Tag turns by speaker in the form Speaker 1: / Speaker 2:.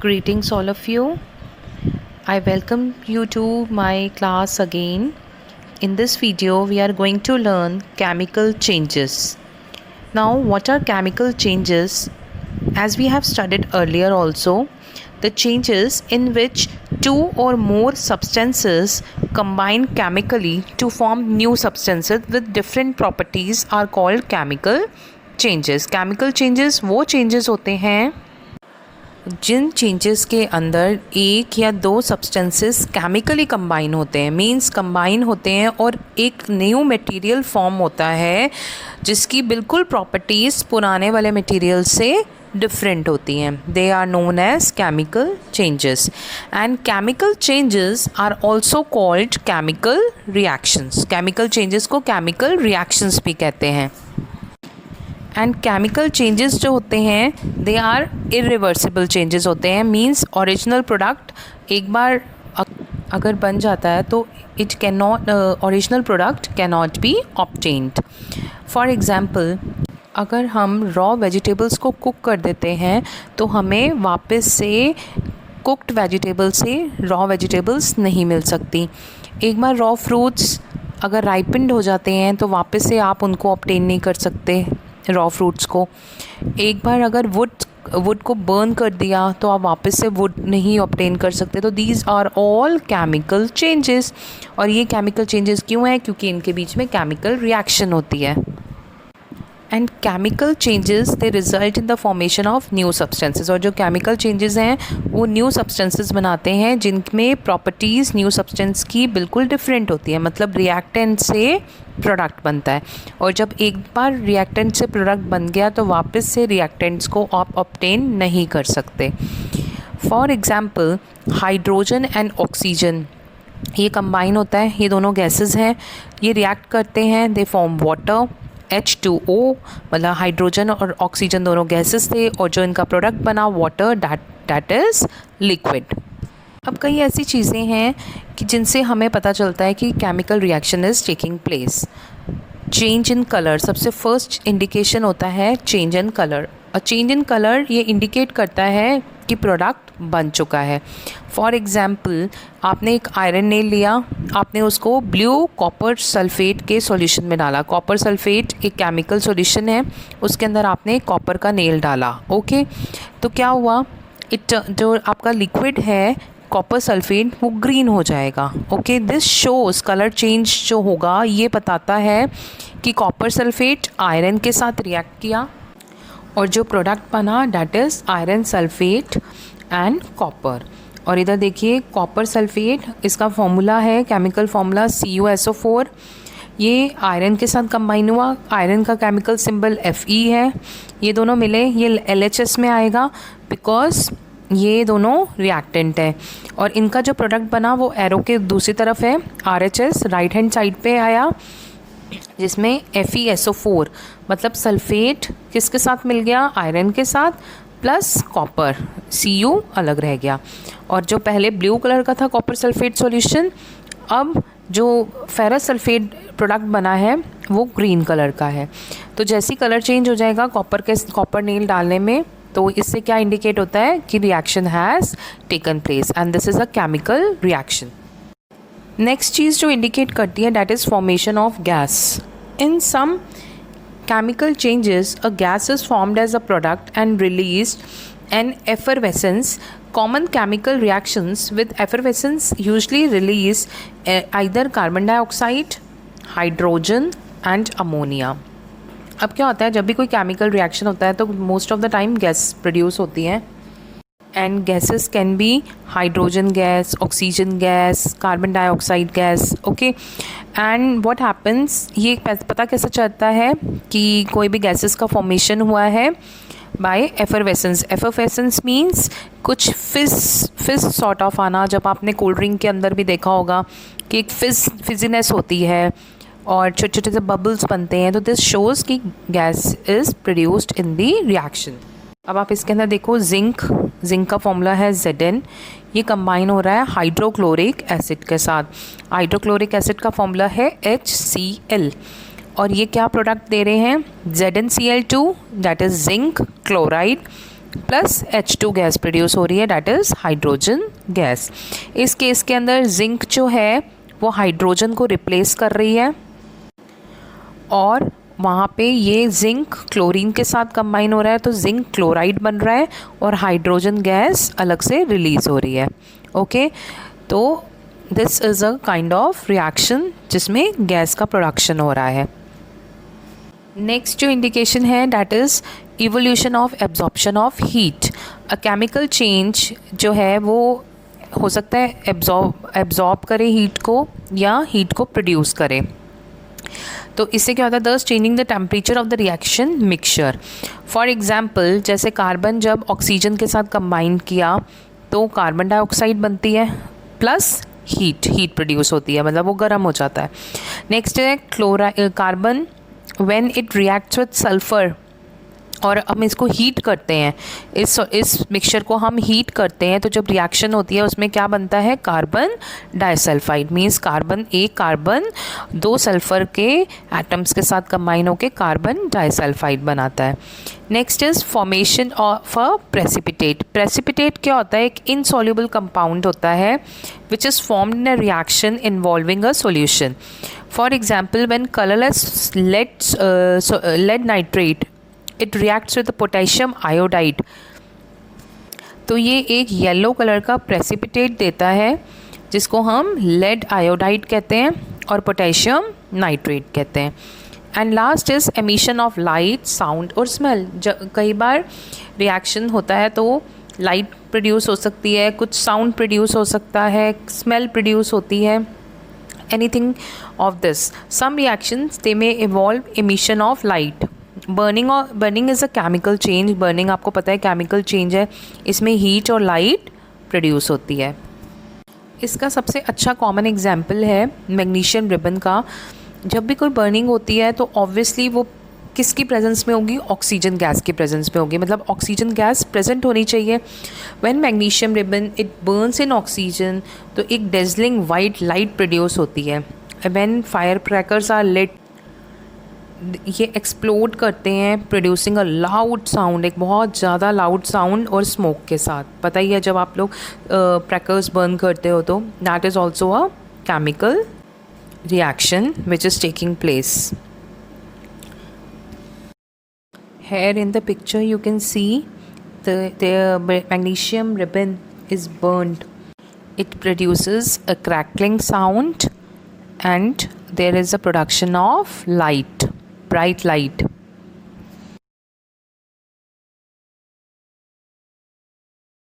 Speaker 1: Greetings, all of you. I welcome you to my class again. In this video, we are going to learn chemical changes. Now, what are chemical changes? As we have studied earlier also, the changes in which two or more substances combine chemically to form new substances with different properties are called chemical changes. Chemical changes वो changes होते हैं जिन changes के अंदर एक या दो substances chemically combine होते हैं, मींस कंबाइन होते हैं और एक न्यू मटेरियल फॉर्म होता है जिसकी बिल्कुल प्रॉपर्टीज़ पुराने वाले मटेरियल से डिफरेंट होती हैं. They are known as chemical changes and chemical changes are also called chemical reactions. Chemical changes को केमिकल रिएक्शंस भी कहते हैं. एंड केमिकल चेंजेस जो होते हैं दे आर इरिवर्सिबल चेंजेस होते हैं, मींस ओरिजिनल प्रोडक्ट एक बार अगर बन जाता है तो it can not original product can not be obtained. For example, अगर हम रॉ वेजिटेबल्स को कुक कर देते हैं तो हमें वापस से कुक्ड वेजिटेबल से रॉ वेजिटेबल्स नहीं मिल सकती. एक बार रॉ फ्रूट्स अगर राइपेंड हो जाते हैं तो वापस से आप उनको ऑब्टेन नहीं कर सकते रॉ फ्रूट्स को. एक बार अगर वुड को बर्न कर दिया तो आप वापस से वुड नहीं ऑब्टेन कर सकते. तो these are all chemical changes. और ये केमिकल चेंजेस क्यों हैं? क्योंकि इनके बीच में केमिकल रिएक्शन होती है. And chemical changes they result in the formation of new substances. और जो केमिकल चेंजेस हैं वो न्यू सब्सटेंसेस बनाते हैं जिनमें प्रॉपर्टीज़ न्यू सब्सटेंस की बिल्कुल डिफरेंट होती है. मतलब रिएक्टेंट से प्रोडक्ट बनता है और जब एक बार रिएक्टेंट से प्रोडक्ट बन गया तो वापस से रिएक्टेंट्स को आप ऑब्टेन नहीं कर सकते. For example, hydrogen and oxygen ये कंबाइन होता है. ये दोनों गैसेस हैं, ये रिएक्ट करते हैं, दे फॉर्म वाटर H2O. मतलब हाइड्रोजन और ऑक्सीजन दोनों गैसेस थे और जो इनका प्रोडक्ट बना वाटर, दैट इज़ लिक्विड. अब कई ऐसी चीज़ें हैं कि जिनसे हमें पता चलता है कि chemical reaction is taking place. Change in colour सबसे फर्स्ट इंडिकेशन होता है चेंज इन कलर. और चेंज इन कलर ये इंडिकेट करता है कि प्रोडक्ट बन चुका है. फॉर एग्ज़ाम्पल, आपने एक आयरन नेल लिया, आपने उसको ब्लू कॉपर सल्फेट के सॉल्यूशन में डाला. कॉपर सल्फेट एक केमिकल सॉल्यूशन है, उसके अंदर आपने कॉपर का नेल डाला. ओके, तो क्या हुआ? जो आपका लिक्विड है कॉपर सल्फेट वो ग्रीन हो जाएगा. Okay, this shows colour change जो होगा ये बताता है कि कॉपर सल्फेट आयरन के साथ रिएक्ट किया और जो प्रोडक्ट बना that is iron sulphate and copper. और इधर देखिए कॉपर सल्फेट, इसका फॉर्मूला है केमिकल फार्मूला CuSO4. ये आयरन के साथ कंबाइन हुआ, आयरन का केमिकल सिंबल Fe है. ये दोनों मिले ये LHS में आएगा बिकॉज ये दोनों रिएक्टेंट है. और इनका जो प्रोडक्ट बना वो एरो के दूसरी तरफ है, RHS राइट हैंड साइड पे आया, जिसमें FeSO4 मतलब सल्फेट किसके साथ मिल गया? आयरन के साथ प्लस कॉपर, Cu अलग रह गया. और जो पहले ब्लू कलर का था कॉपर सल्फेट सॉल्यूशन, अब जो फेरस सल्फेट प्रोडक्ट बना है वो ग्रीन कलर का है. तो जैसी कलर चेंज हो जाएगा कॉपर नेल डालने में, तो इससे क्या इंडिकेट होता है कि reaction has taken place and this is a chemical reaction. Next चीज़ जो इंडिकेट करती है that is formation of gas. In some chemical changes, a gas is formed as a product and released an effervescence. Common chemical reactions with effervescence usually release either carbon dioxide, hydrogen and ammonia. अब क्या होता है, जब भी कोई chemical reaction होता है तो most of the time gas produce होती हैं. And gases can be hydrogen gas, oxygen gas, carbon dioxide gas. Okay, and what happens, ये पता कैसे चलता है कि कोई भी गैसेस का फॉर्मेशन हुआ है बाय एफरवेसेंस. एफरवेसेंस मीन्स कुछ फिज सॉर्ट ऑफ आना. जब आपने कोल्ड ड्रिंक के अंदर भी देखा होगा कि एक फिजीनेस होती है और छोटे छोटे से बबल्स बनते हैं, तो दिस शोज़ कि gas is produced in the reaction. अब आप इसके अंदर देखो जिंक का फॉर्मूला है Zn. ये कंबाइन हो रहा है हाइड्रोक्लोरिक एसिड के साथ. हाइड्रोक्लोरिक एसिड का फॉर्मूला है HCl. और ये क्या प्रोडक्ट दे रहे हैं? ZnCl2 that is zinc chloride plus H2 gas produce हो रही है, डैट इज़ हाइड्रोजन गैस। इस केस के अंदर जिंक जो है वो हाइड्रोजन को रिप्लेस कर रही है और वहाँ पे ये जिंक क्लोरीन के साथ कंबाइन हो रहा है तो जिंक क्लोराइड बन रहा है और हाइड्रोजन गैस अलग से रिलीज़ हो रही है। ओके, तो this is a kind of reaction जिसमें गैस का प्रोडक्शन हो रहा है। नेक्स्ट जो इंडिकेशन है that is evolution of absorption of heat. A chemical change जो है वो हो सकता है एब्जॉर्ब करे हीट को या हीट को प्रोड्यूस करे। तो इससे क्या होता है, दस changing the temperature of the reaction mixture. For example जैसे कार्बन जब ऑक्सीजन के साथ कंबाइन किया तो कार्बन डाइऑक्साइड बनती है प्लस हीट प्रोड्यूस होती है, मतलब वो गर्म हो जाता है। नेक्स्ट है carbon when it reacts with sulphur, और हम इसको हीट करते हैं, इस मिक्सचर को हम हीट करते हैं तो जब रिएक्शन होती है उसमें क्या बनता है, कार्बन डाइसल्फाइड। मीन्स कार्बन दो सल्फर के एटम्स के साथ कंबाइन होकर कार्बन डाइसल्फाइड बनाता है। Next is formation of a precipitate. Precipitate क्या होता है, एक इनसॉल्युबल कंपाउंड होता है which is formed in a reaction involving a solution. For example when colourless lead nitrate it reacts with potassium iodide, तो ये एक येलो कलर का प्रेसिपिटेट देता है जिसको हम लेड आयोडाइड कहते हैं और पोटेशियम नाइट्रेट कहते हैं। And last is emission of light, sound और स्मेल। कई बार रिएक्शन होता है तो लाइट प्रोड्यूस हो सकती है, कुछ साउंड प्रोड्यूस हो सकता है, स्मेल प्रोड्यूस होती है, anything of this. Some reactions they may evolve emission of light. Burning is a chemical change. Burning आपको पता है केमिकल चेंज है, इसमें हीट और लाइट प्रोड्यूस होती है। इसका सबसे अच्छा कॉमन एग्जाम्पल है मैग्नीशियम रिबन का। जब भी कोई बर्निंग होती है तो ऑब्वियसली वो किसकी प्रेजेंस में होगी, ऑक्सीजन गैस की प्रेजेंस में होगी, मतलब ऑक्सीजन गैस प्रेजेंट होनी चाहिए। When magnesium ribbon it burns in oxygen तो एक डेजलिंग वाइट लाइट प्रोड्यूस होती है। When firecrackers are lit, ये एक्सप्लोड करते हैं प्रोड्यूसिंग अ लाउड साउंड, एक बहुत ज़्यादा लाउड साउंड और स्मोक के साथ। पता ही है जब आप लोग क्रैकर्स बर्न करते हो तो that is also a chemical reaction which is taking place. Here in the picture you can see the magnesium ribbon is burned. It produces a crackling sound and there is a production of light, bright light.